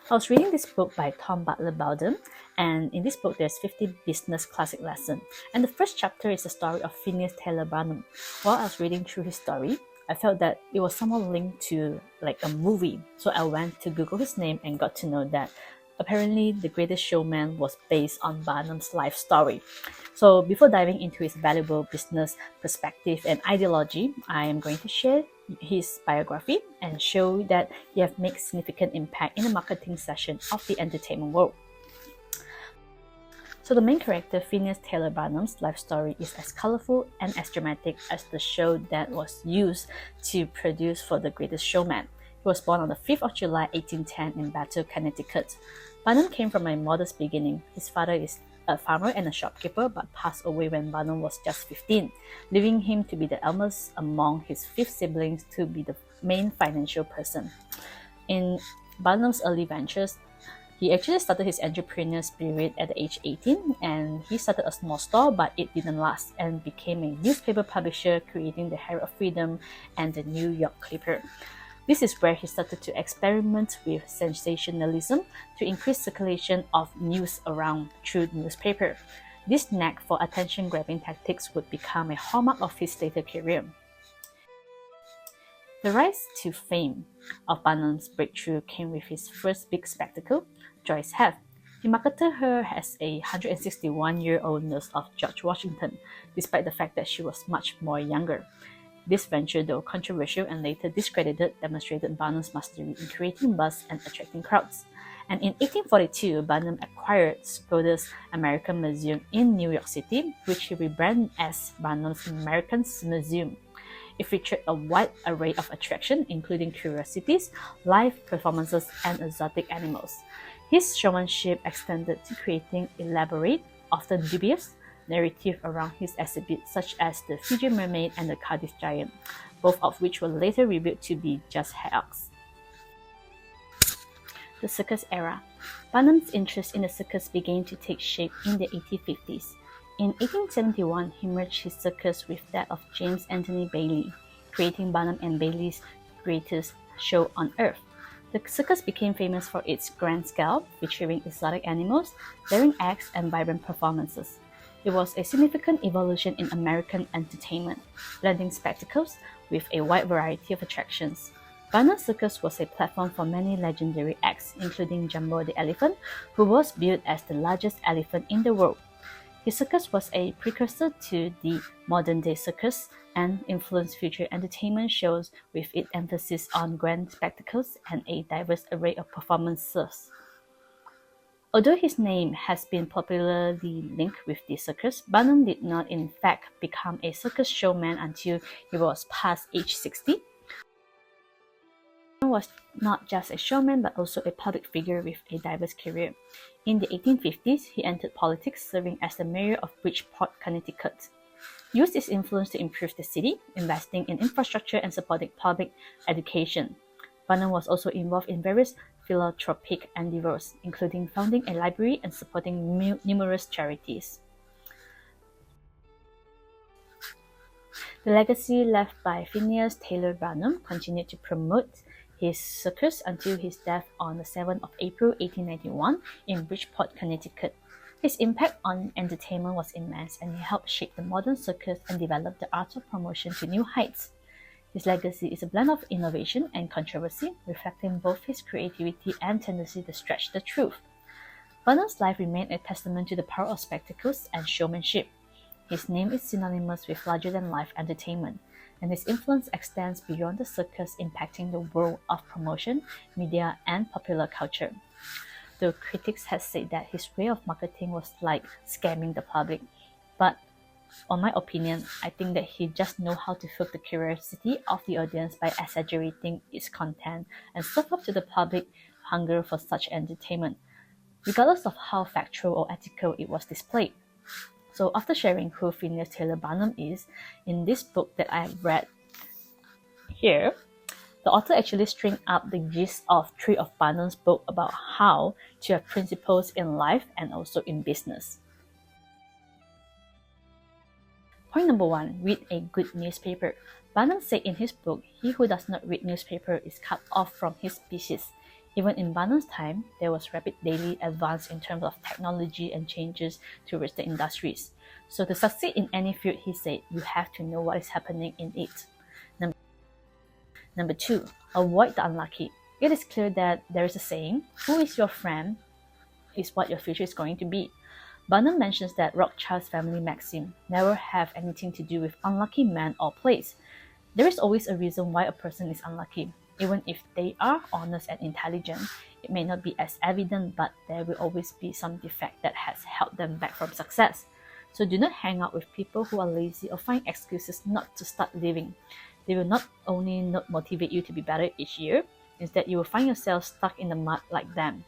I was reading this book by Tom Butler Bowden, and in this book there's 50 business classic lessons. And the first chapter is the story of Phineas Taylor Barnum. While I was reading through his story, I felt that it was somewhat linked to like a movie. So I went to Google his name and got to know that apparently The Greatest Showman was based on Barnum's life story. So before diving into his valuable business perspective and ideology, I am going to share his biography and show that he have made significant impact in the marketing session of the entertainment world. So the main character, Phineas Taylor Barnum's life story is as colorful and as dramatic as the show that was used to produce for The Greatest Showman. He was born on the 5th of July 1810 in Battle, Connecticut. Barnum came from a modest beginning. His father is a farmer and a shopkeeper, but passed away when Barnum was just 15, leaving him to be the eldest among his 5 siblings to be the main financial person. In Barnum's early ventures, he actually started his entrepreneurial spirit at the age 18, and he started a small store, but it didn't last and became a newspaper publisher, creating the Herald of Freedom and the New York Clipper. This is where he started to experiment with sensationalism to increase circulation of news around through newspaper. This knack for attention-grabbing tactics would become a hallmark of his later career. The rise to fame of Barnum's breakthrough came with his first big spectacle, Joyce Heth. He marketed her as a 161-year-old nurse of George Washington, despite the fact that she was much more younger. This venture, though controversial and later discredited, demonstrated Barnum's mastery in creating buzz and attracting crowds. And in 1842, Barnum acquired Schroeder's American Museum in New York City, which he rebranded as Barnum's American Museum. It featured a wide array of attractions, including curiosities, live performances, and exotic animals. His showmanship extended to creating elaborate, often dubious, narrative around his exhibits, such as the Fiji Mermaid and the Cardiff Giant, both of which were later rebuilt to be just hags. The circus era. Barnum's interest in the circus began to take shape in the 1850s. In 1871, he merged his circus with that of James Anthony Bailey, creating Barnum and Bailey's Greatest Show on Earth. The circus became famous for its grand scale, featuring exotic animals, daring acts, and vibrant performances. It was a significant evolution in American entertainment, blending spectacles with a wide variety of attractions. Barnum's Circus was a platform for many legendary acts, including Jumbo the Elephant, who was viewed as the largest elephant in the world. His circus was a precursor to the modern-day circus and influenced future entertainment shows with its emphasis on grand spectacles and a diverse array of performances. Although his name has been popularly linked with the circus, Barnum did not in fact become a circus showman until he was past age 60. Barnum was not just a showman but also a public figure with a diverse career. In the 1850s, he entered politics, serving as the mayor of Bridgeport, Connecticut. He used his influence to improve the city, investing in infrastructure and supporting public education. Barnum was also involved in various philanthropic endeavors, including founding a library and supporting numerous charities. The legacy left by Phineas Taylor Barnum continued to promote his circus until his death on the 7th of April 1891 in Bridgeport, Connecticut. His impact on entertainment was immense, and he helped shape the modern circus and develop the art of promotion to new heights. His legacy is a blend of innovation and controversy, reflecting both his creativity and tendency to stretch the truth. Barnum's life remained a testament to the power of spectacles and showmanship. His name is synonymous with larger-than-life entertainment, and his influence extends beyond the circus, impacting the world of promotion, media, and popular culture. Though critics have said that his way of marketing was like scamming the public, but on my opinion, I think that he just knows how to hook the curiosity of the audience by exaggerating its content and serve up to the public hunger for such entertainment, regardless of how factual or ethical it was displayed. So after sharing who Phineas Taylor Barnum is, in this book that I have read here, the author actually string up the gist of 3 of Barnum's book about how to have principles in life and also in business. Point number 1, read a good newspaper. Barnum said in his book, "He who does not read newspaper is cut off from his species." Even in Barnum's time, there was rapid daily advance in terms of technology and changes towards the industries. So to succeed in any field, he said, you have to know what is happening in it. Number 2, avoid the unlucky. It is clear that there is a saying, who is your friend is what your future is going to be. Barnum mentions that Rothschild's family maxim, never have anything to do with unlucky man or place. There is always a reason why a person is unlucky. Even if they are honest and intelligent, it may not be as evident, but there will always be some defect that has held them back from success. So do not hang out with people who are lazy or find excuses not to start living. They will not only not motivate you to be better each year, instead you will find yourself stuck in the mud like them.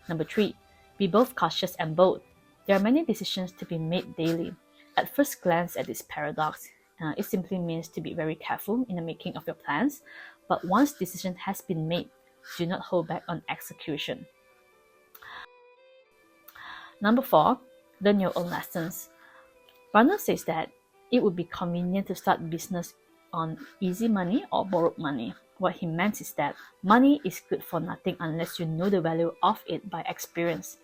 Number 3, be both cautious and bold. There are many decisions to be made daily. At first glance at this paradox, it simply means to be very careful in the making of your plans, but once decision has been made, do not hold back on execution. Number 4, learn your own lessons. Barnum says that it would be convenient to start business on easy money or borrowed money. What he meant is that money is good for nothing unless you know the value of it by experience.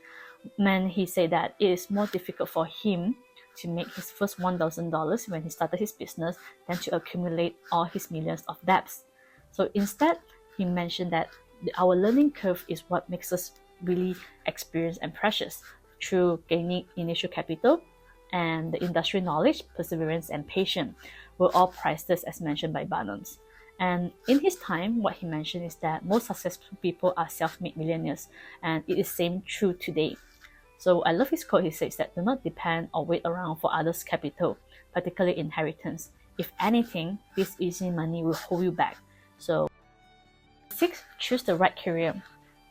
And he said that it is more difficult for him to make his first $1,000 when he started his business than to accumulate all his millions of debts. So instead, he mentioned that our learning curve is what makes us really experienced and precious. Through gaining initial capital and the industry knowledge, perseverance, and patience were all priceless as mentioned by Barnum. And in his time, what he mentioned is that most successful people are self-made millionaires, and it is same true today. So I love his quote. He says that do not depend or wait around for others' capital, particularly inheritance. If anything, this easy money will hold you back. So 6, choose the right career.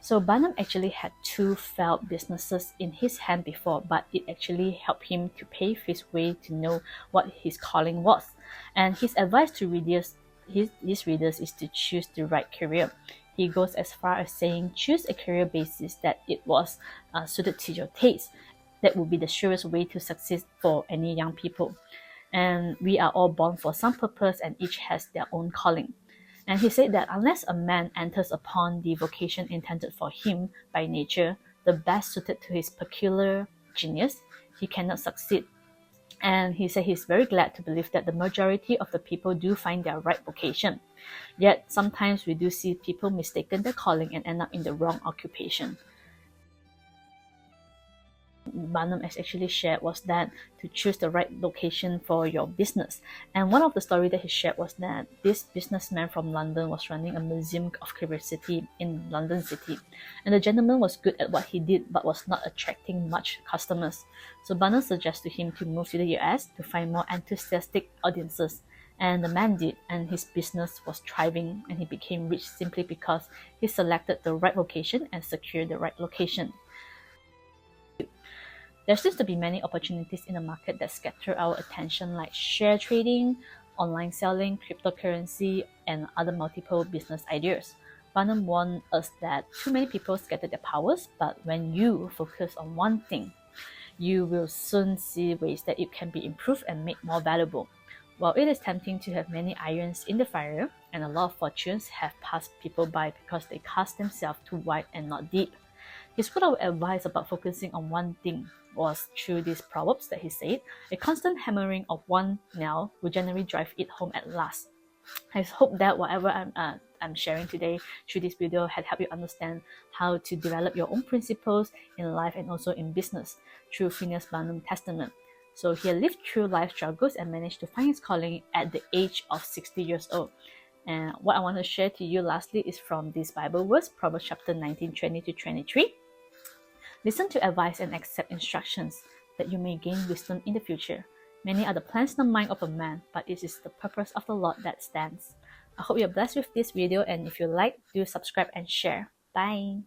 So Barnum actually had 2 failed businesses in his hand before, but it actually helped him to pave his way to know what his calling was. And his advice to his readers is to choose the right career. He goes as far as saying, choose a career basis that it was suited to your taste. That would be the surest way to succeed for any young people. And we are all born for some purpose, and each has their own calling. And he said that unless a man enters upon the vocation intended for him by nature, the best suited to his peculiar genius, he cannot succeed. And he said he's very glad to believe that the majority of the people do find their right vocation. Yet sometimes we do see people mistaken their calling and end up in the wrong occupation. Barnum has actually shared was that to choose the right location for your business. And one of the stories that he shared was that this businessman from London was running a museum of curiosity in London City. And the gentleman was good at what he did but was not attracting much customers. So Barnum suggested to him to move to the US to find more enthusiastic audiences. And the man did, and his business was thriving, and he became rich simply because he selected the right location and secured the right location. There seems to be many opportunities in the market that scatter our attention, like share trading, online selling, cryptocurrency, and other multiple business ideas. Barnum warned us that too many people scatter their powers, but when you focus on one thing, you will soon see ways that it can be improved and made more valuable. While it is tempting to have many irons in the fire, and a lot of fortunes have passed people by because they cast themselves too wide and not deep, his word of advice about focusing on one thing was through these proverbs that he said, a constant hammering of one nail will generally drive it home at last. I hope that whatever I'm sharing today through this video had helped you understand how to develop your own principles in life and also in business through Phineas Barnum's testament. So he lived through life struggles and managed to find his calling at the age of 60 years old. And what I want to share to you lastly is from this Bible verse, Proverbs chapter 19, 20-23. Listen to advice and accept instructions, that you may gain wisdom in the future. Many are the plans in the mind of a man, but it is the purpose of the Lord that stands. I hope you're blessed with this video, and if you like, do subscribe and share. Bye!